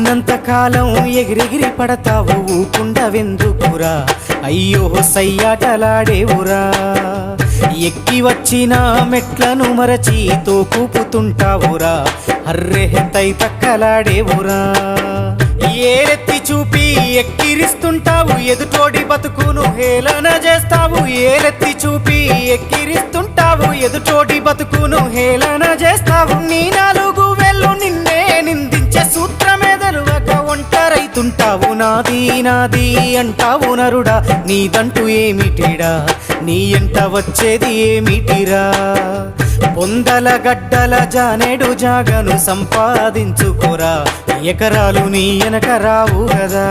ఉన్నంత కాలం ఎగిరెగిరి పడతావు ఊకుండవెందుకురా అయ్యో సయ్యాటలాడేవురా ఎక్కి వచ్చిన మెట్లను మరచి తోకూపుతుంటావురా అర్రె తై తక్కలాడేవురా ఏరెత్తి చూపి ఎక్కిరిస్తుంటావు ఎదుటోడి బతుకును హేళన చేస్తావు ఏరెత్తి చూపి ఎక్కిరిస్తుంటావు ఎదుటోడి బతుకును హేళన చేస్తావు నీ నాలుగు వేళ్ళు నిన్నే నిందించే సూత్రమే తెలవక ఒంటరైతుంటావు నాది నాది అంటావు నరుడా నీదంటూ ఏమిటిడా నీ ఎంట వచ్చేది ఏమిటిరా పొందల గడ్డల జానేడు జాగను సంపాదించుకోరా ఎకరాలు నీ వెనక రావు కదా।